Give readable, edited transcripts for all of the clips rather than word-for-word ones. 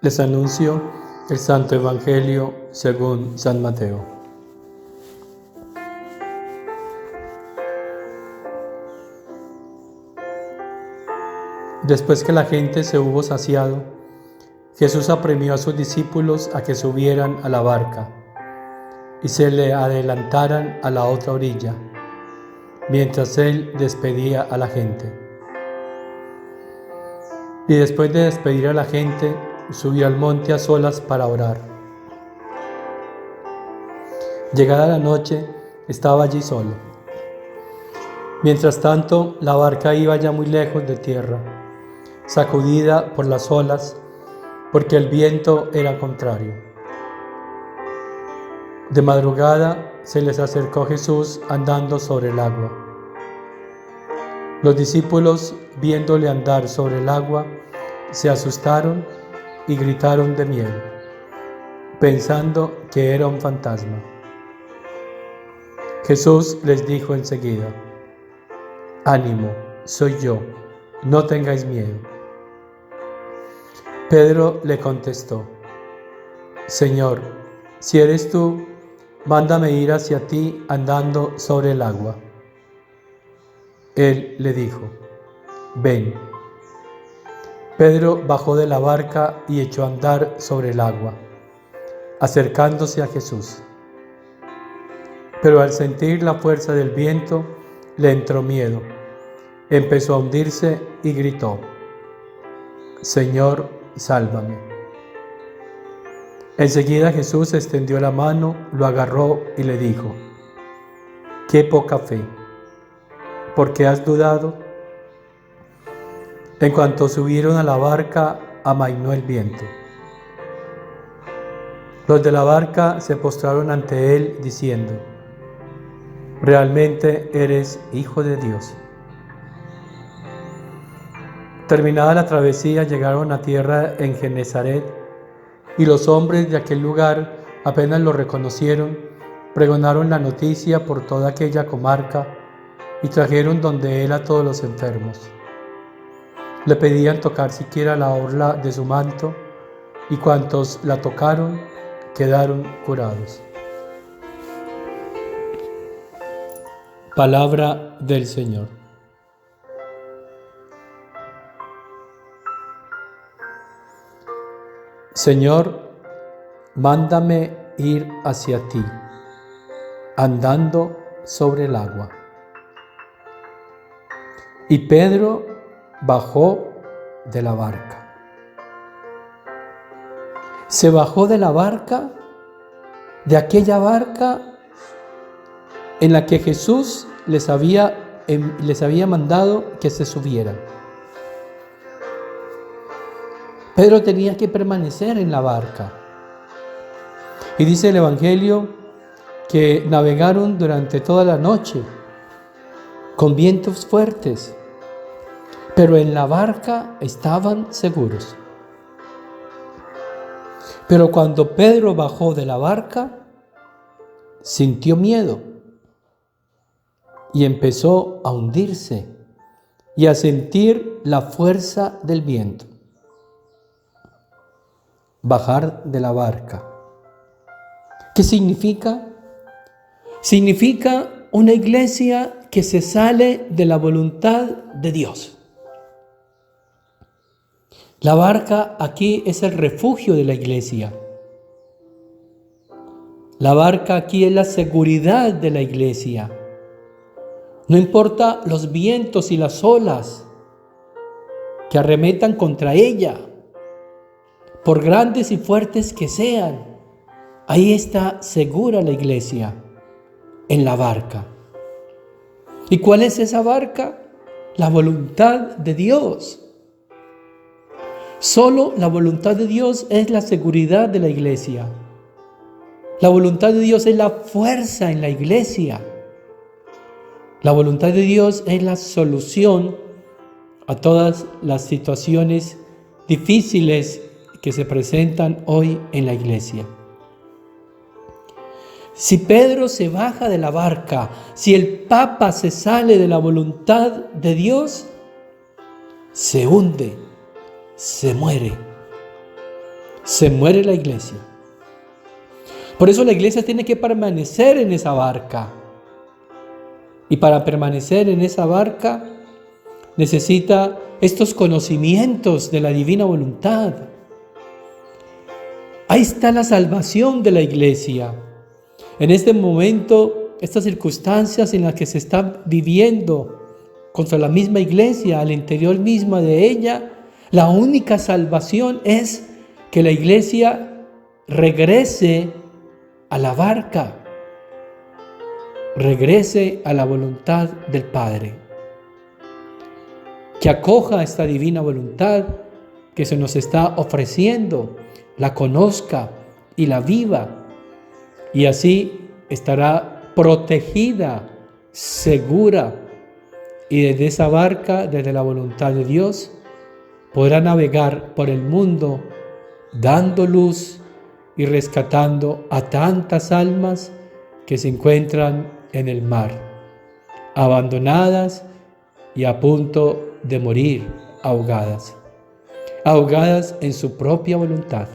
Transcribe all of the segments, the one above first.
Les anuncio el Santo Evangelio según San Mateo. Después que la gente se hubo saciado, Jesús apremió a sus discípulos a que subieran a la barca y se le adelantaran a la otra orilla, mientras él despedía a la gente. Y después de despedir a la gente, subió al monte a solas para orar. Llegada la noche, estaba allí solo. Mientras tanto, la barca iba ya muy lejos de tierra, sacudida por las olas, porque el viento era contrario. De madrugada se les acercó Jesús andando sobre el agua. Los discípulos, viéndole andar sobre el agua, se asustaron y gritaron de miedo, pensando que era un fantasma. Jesús les dijo enseguida: «Ánimo, soy yo, no tengáis miedo». Pedro le contestó: «Señor, si eres tú, mándame ir hacia ti andando sobre el agua». Él le dijo: «Ven». Pedro bajó de la barca y echó a andar sobre el agua, acercándose a Jesús. Pero al sentir la fuerza del viento, le entró miedo. Empezó a hundirse y gritó: «Señor, sálvame». Enseguida Jesús extendió la mano, lo agarró y le dijo: «Qué poca fe, ¿por qué has dudado?». En cuanto subieron a la barca, amainó el viento. Los de la barca se postraron ante él, diciendo: «Realmente eres Hijo de Dios». Terminada la travesía, llegaron a tierra en Genesaret, y los hombres de aquel lugar, apenas lo reconocieron, pregonaron la noticia por toda aquella comarca y trajeron donde él a todos los enfermos. Le pedían tocar siquiera la orla de su manto, y cuantos la tocaron quedaron curados. Palabra del Señor. Señor, mándame ir hacia ti, andando sobre el agua. Y Pedro bajó de la barca. Se bajó de la barca, de aquella barca en la que Jesús les había mandado que se subieran. Pedro tenía que permanecer en la barca. Y dice el Evangelio que navegaron durante toda la noche con vientos fuertes, pero en la barca estaban seguros. Pero cuando Pedro bajó de la barca, sintió miedo y empezó a hundirse y a sentir la fuerza del viento. Bajar de la barca. ¿Qué significa? Significa una iglesia que se sale de la voluntad de Dios. La barca aquí es el refugio de la iglesia. La barca aquí es la seguridad de la iglesia. No importa los vientos y las olas que arremetan contra ella, por grandes y fuertes que sean, ahí está segura la iglesia, en la barca. ¿Y cuál es esa barca? La voluntad de Dios. Solo la voluntad de Dios es la seguridad de la iglesia. La voluntad de Dios es la fuerza en la iglesia. La voluntad de Dios es la solución a todas las situaciones difíciles que se presentan hoy en la iglesia. Si Pedro se baja de la barca, si el Papa se sale de la voluntad de Dios, se hunde, se muere. se muere la iglesia. Por eso la iglesia tiene que permanecer en esa barca. Y para permanecer en esa barca necesita estos conocimientos de la divina voluntad. Ahí está la salvación de la iglesia. En este momento, estas circunstancias en las que se está viviendo contra la misma iglesia, al interior misma de ella, la única salvación es que la iglesia regrese a la barca, regrese a la voluntad del Padre, que acoja esta divina voluntad que se nos está ofreciendo, la conozca y la viva, y así estará protegida, segura, y desde esa barca, desde la voluntad de Dios, podrá navegar por el mundo dando luz y rescatando a tantas almas que se encuentran en el mar, abandonadas y a punto de morir ahogadas en su propia voluntad.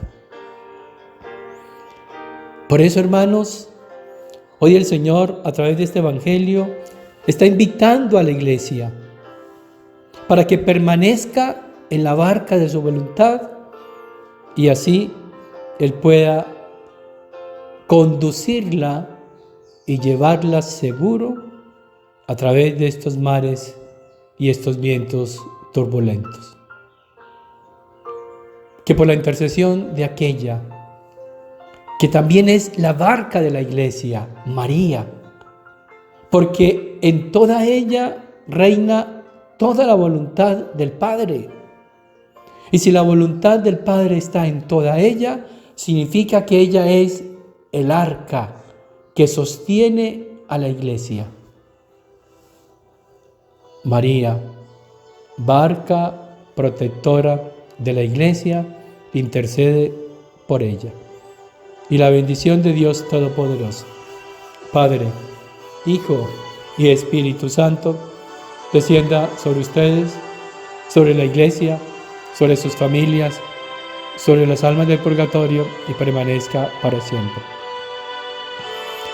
Por eso, hermanos, hoy el Señor, a través de este Evangelio, está invitando a la iglesia para que permanezca en la barca de su voluntad y así Él pueda conducirla y llevarla seguro a través de estos mares y estos vientos turbulentos. Que por la intercesión de aquella que también es la barca de la iglesia, María, porque en toda ella reina toda la voluntad del Padre. Y si la voluntad del Padre está en toda ella, significa que ella es el arca que sostiene a la iglesia. María, barca protectora de la iglesia, intercede por ella. Y la bendición de Dios Todopoderoso, Padre, Hijo y Espíritu Santo, descienda sobre ustedes, sobre la iglesia, sobre sus familias, sobre las almas del purgatorio y permanezca para siempre.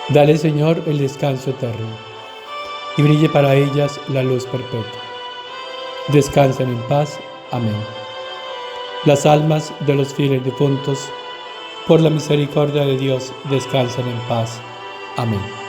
Dale, Señor, el descanso eterno y brille para ellas la luz perpetua. Descansen en paz. Amén. Las almas de los fieles difuntos, por la misericordia de Dios, descansen en paz. Amén.